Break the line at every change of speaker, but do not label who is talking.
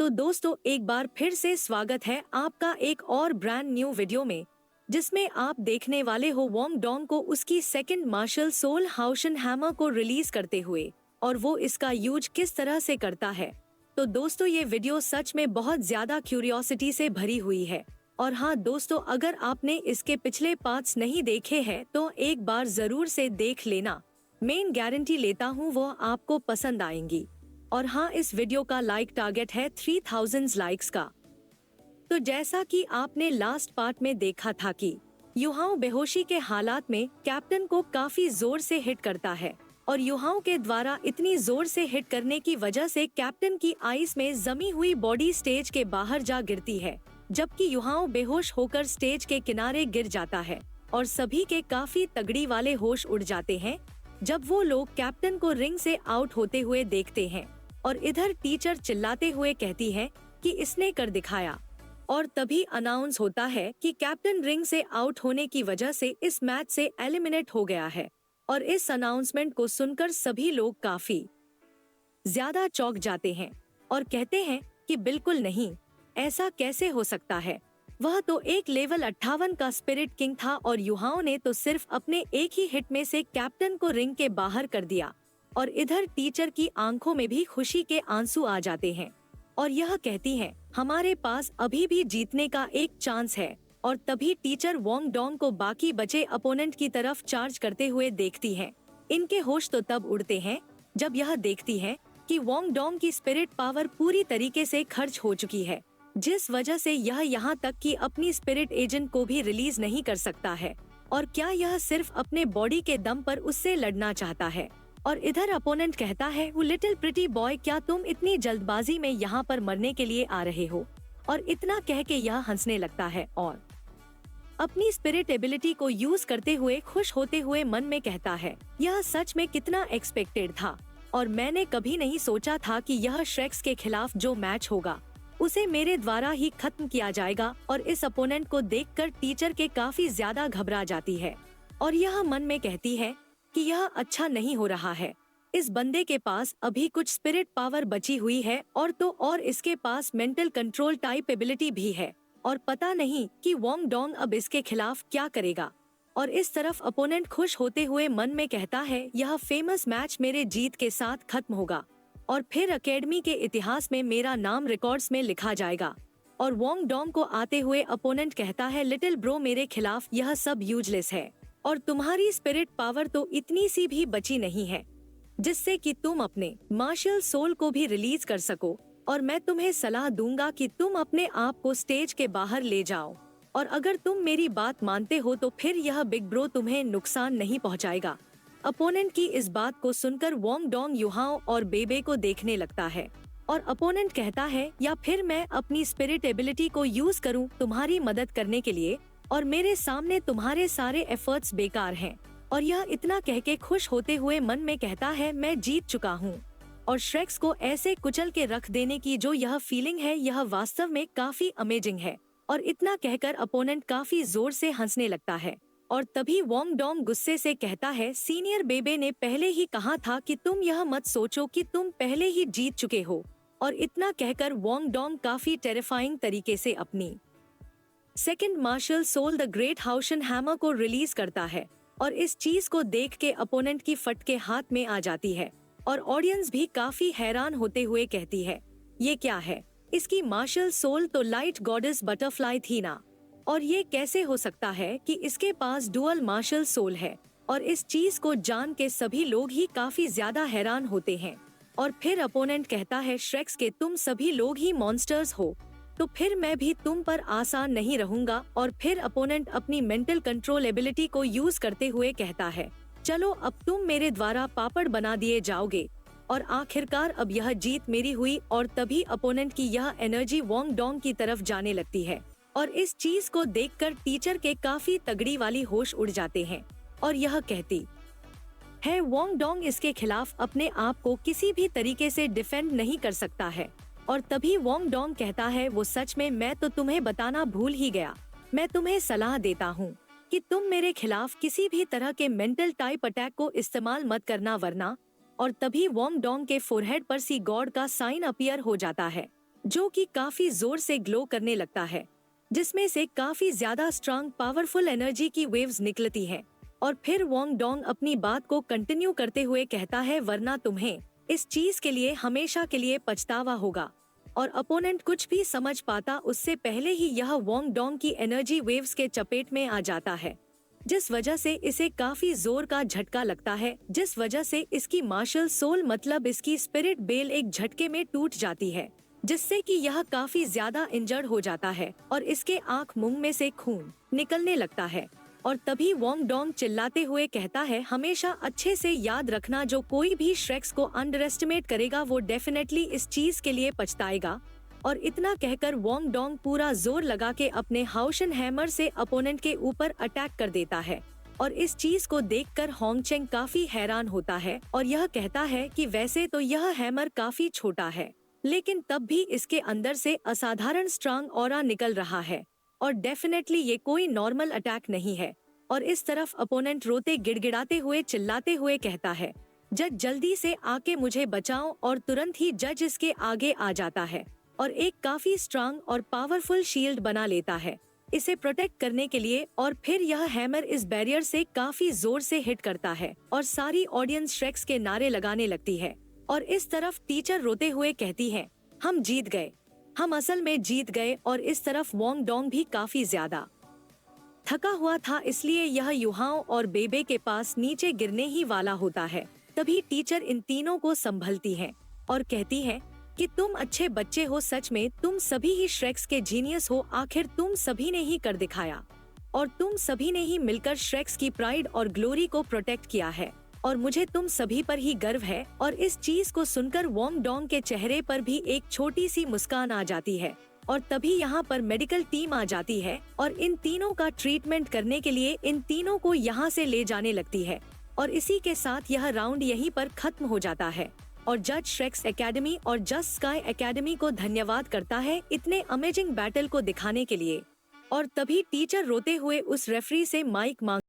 तो दोस्तों एक बार फिर से स्वागत है आपका एक और ब्रांड न्यू वीडियो में, जिसमें आप देखने वाले हो वोंग डोंग को उसकी सेकंड मार्शल सोल हाउशन हैमर को रिलीज करते हुए, और वो इसका यूज किस तरह से करता है। तो दोस्तों ये वीडियो सच में बहुत ज्यादा क्यूरियोसिटी से भरी हुई है। और हाँ दोस्तों, अगर आपने इसके पिछले पार्ट्स नहीं देखे हैं तो एक बार जरूर से देख लेना। मेन गारंटी लेता हूँ वो आपको पसंद आएंगी। और हाँ, इस वीडियो का लाइक टारगेट है 3000 लाइक्स का। तो जैसा कि आपने लास्ट पार्ट में देखा था कि युहाओ बेहोशी के हालात में कैप्टन को काफी जोर से हिट करता है, और युहाओ के द्वारा इतनी जोर से हिट करने की वजह से कैप्टन की आइस में जमी हुई बॉडी स्टेज के बाहर जा गिरती है, जबकि युहाओ बेहोश होकर स्टेज के किनारे गिर जाता है और सभी के काफी तगड़ी वाले होश उड़ जाते हैं जब वो लोग कैप्टन को रिंग से आउट होते हुए देखते हैं। और इधर टीचर चिल्लाते हुए कहती है कि इसने कर दिखाया, और तभी अनाउंस होता है कि कैप्टन रिंग से आउट होने की वजह से इस मैच से एलिमिनेट हो गया है। और इस अनाउंसमेंट को सुनकर सभी लोग काफी ज्यादा चौंक जाते हैं और कहते हैं कि बिल्कुल नहीं, ऐसा कैसे हो सकता है। वह तो एक लेवल 58 का स्पिरिट किंग था और युहाओं ने तो सिर्फ अपने एक ही हिट में से कैप्टन को रिंग के बाहर कर दिया। और इधर टीचर की आंखों में भी खुशी के आंसू आ जाते हैं और यह कहती है हमारे पास अभी भी जीतने का एक चांस है। और तभी टीचर वोंग डोंग को बाकी बचे अपोनेंट की तरफ चार्ज करते हुए देखती है। इनके होश तो तब उड़ते हैं जब यह देखती है कि वोंग डोंग की स्पिरिट पावर पूरी तरीके से खर्च हो चुकी है, जिस वजह से यह यहाँ तक कि अपनी स्पिरिट एजेंट को भी रिलीज नहीं कर सकता है। और क्या यह सिर्फ अपने बॉडी के दम पर उससे लड़ना चाहता है। और इधर अपोनेंट कहता है वो लिटिल प्रिटी बॉय, क्या तुम इतनी जल्दबाजी में यहाँ पर मरने के लिए आ रहे हो। और इतना कह के यह हंसने लगता है और अपनी स्पिरिट एबिलिटी को यूज करते हुए खुश होते हुए मन में कहता है यह सच में कितना एक्सपेक्टेड था, और मैंने कभी नहीं सोचा था कि यह श्रेक्स के खिलाफ जो मैच होगा उसे मेरे द्वारा ही खत्म किया जाएगा। और इस अपोनेंट को देखकर टीचर के काफी ज्यादा घबरा जाती है और यह मन में कहती है कि यह अच्छा नहीं हो रहा है। इस बंदे के पास अभी कुछ स्पिरिट पावर बची हुई है और इसके पास मेंटल कंट्रोल टाइप एबिलिटी भी है, और पता नहीं कि वोंग डोंग अब इसके खिलाफ क्या करेगा। और इस तरफ अपोनेंट खुश होते हुए मन में कहता है यह फेमस मैच मेरे जीत के साथ खत्म होगा और फिर एकेडमी के इतिहास में मेरा नाम रिकॉर्ड्स में लिखा जाएगा। और वोंग डोंग को आते हुए अपोनेंट कहता है लिटिल ब्रो, मेरे खिलाफ यह सब यूजलेस है और तुम्हारी स्पिरिट पावर तो इतनी सी भी बची नहीं है जिससे कि तुम अपने मार्शल सोल को भी रिलीज कर सको। और मैं तुम्हें सलाह दूंगा कि तुम अपने आप को स्टेज के बाहर ले जाओ, और अगर तुम मेरी बात मानते हो तो फिर यह बिग ब्रो तुम्हें नुकसान नहीं पहुंचाएगा। अपोनेंट की इस बात को सुनकर वोंग डोंग युहाओ और बेबे को देखने लगता है और अपोनेंट कहता है या फिर मैं अपनी स्पिरिट एबिलिटी को यूज करूं तुम्हारी मदद करने के लिए, और मेरे सामने तुम्हारे सारे एफर्ट्स बेकार हैं। और यह इतना कह के खुश होते हुए मन में कहता है मैं जीत चुका हूँ। और श्रेक्स को ऐसे कुचल के रख देने की जो यह फीलिंग है यह वास्तव में काफी अमेजिंग है। और इतना कहकर अपोनेंट काफी जोर से हंसने लगता है। और तभी वोंग डोंग गुस्से से कहता है सीनियर बेबे ने पहले ही कहा था कि तुम यह मत सोचो कि तुम पहले ही जीत चुके हो। और इतना कहकर वोंग डोंग काफी टेरिफाइंग तरीके से अपनी second martial soul the great Haotian hammer को रिलीज करता है। और इस चीज को देख के अपोनेंट की फटके हाथ में आ जाती है और ऑडियंस भी काफी हैरान होते हुए कहती है ये क्या है, इसकी मार्शल सोल तो लाइट गॉडेस बटरफ्लाई थी ना, और ये कैसे हो सकता है कि इसके पास डुअल मार्शल सोल है। और इस चीज को जान के सभी लोग ही काफी ज्यादा हैरान होते हैं। और फिर अपोनेंट कहता है श्रेक्स के तुम सभी लोग ही मॉन्स्टर्स हो, तो फिर मैं भी तुम पर आसान नहीं रहूंगा। और फिर अपोनेंट अपनी मेंटल कंट्रोल एबिलिटी को यूज करते हुए कहता है चलो अब तुम मेरे द्वारा पापड़ बना दिए जाओगे। और आखिरकार अब यह जीत मेरी हुई। और तभी अपोनेंट की यह एनर्जी वोंग डोंग की तरफ जाने लगती है और इस चीज को देखकर टीचर के काफी तगड़ी वाली होश उड़ जाते हैं और यह कहती है वोंग डोंग इसके खिलाफ अपने आप को किसी भी तरीके से डिफेंड नहीं कर सकता है। और तभी वोंग डोंग कहता है वो सच में मैं तो तुम्हें बताना भूल ही गया, मैं तुम्हें सलाह देता हूँ कि तुम मेरे खिलाफ किसी भी तरह के मेंटल टाइप अटैक को इस्तेमाल मत करना वरना। और तभी वोंग डोंग के फोरहेड पर सी गॉड का साइन अपीयर हो जाता है जो कि काफी जोर से ग्लो करने लगता है, जिसमें से काफी ज्यादा स्ट्रांग पावरफुल एनर्जी की वेव्स निकलती हैं। और फिर वोंग डोंग अपनी बात को कंटिन्यू करते हुए कहता है, वरना तुम्हें इस चीज के लिए हमेशा के लिए पछतावा होगा। और अपोनेंट कुछ भी समझ पाता उससे पहले ही यह वोंग डोंग की एनर्जी वेव्स के चपेट में आ जाता है, जिस वजह से इसे काफी जोर का झटका लगता है, जिस वजह से इसकी मार्शल सोल मतलब इसकी स्पिरिट बेल एक झटके में टूट जाती है, जिससे कि यह काफी ज्यादा इंजर्ड हो जाता है और इसके आंख मुंह में से खून निकलने लगता है। और तभी वोंग डोंग चिल्लाते हुए कहता है, हमेशा अच्छे से याद रखना, जो कोई भी श्रेक्स को अंडर एस्टिमेट करेगा वो डेफिनेटली इस चीज के लिए पछताएगा। और इतना कहकर वोंग डोंग पूरा जोर लगा के अपने हाउशन हैमर से अपोनेंट के ऊपर अटैक कर देता है। और इस चीज को देखकर होंग चेंग काफी हैरान होता है और यह कहता है कि वैसे तो यह हैमर काफी छोटा है, लेकिन तब भी इसके अंदर से असाधारण स्ट्रांग ऑरा निकल रहा है और डेफिनेटली ये कोई नॉर्मल अटैक नहीं है। और इस तरफ अपोनेंट रोते गिड़गिड़ाते हुए चिल्लाते हुए कहता है, जज जल्दी से आके मुझे बचाओ। और तुरंत ही जज इसके आगे आ जाता है और एक काफी स्ट्रांग और पावरफुल शील्ड बना लेता है इसे प्रोटेक्ट करने के लिए। और फिर यह हैमर इस बैरियर से काफी जोर से हिट करता है और सारी ऑडियंस श्रेक्स के नारे लगाने लगती है। और इस तरफ टीचर रोते हुए कहती है, हम जीत गए, हम असल में जीत गए। और इस तरफ वोंग डोंग भी काफी ज्यादा थका हुआ था, इसलिए यह युहाओं और बेबे के पास नीचे गिरने ही वाला होता है। तभी टीचर इन तीनों को संभलती है और कहती है कि तुम अच्छे बच्चे हो, सच में तुम सभी ही श्रेक्स के जीनियस हो, आखिर तुम सभी ने ही कर दिखाया और तुम सभी ने ही मिलकर श्रेक्स की प्राइड और ग्लोरी को प्रोटेक्ट किया है और मुझे तुम सभी पर ही गर्व है। और इस चीज को सुनकर वोंग डोंग के चेहरे पर भी एक छोटी सी मुस्कान आ जाती है। और तभी यहाँ पर मेडिकल टीम आ जाती है और इन तीनों का ट्रीटमेंट करने के लिए इन तीनों को यहाँ से ले जाने लगती है। और इसी के साथ यह राउंड यहीं पर खत्म हो जाता है और जज श्रेक्स एकेडमी और जस्ट स्काई एकेडमी को धन्यवाद करता है इतने अमेजिंग बैटल को दिखाने के लिए। और तभी टीचर रोते हुए उस रेफरी से माइक मांग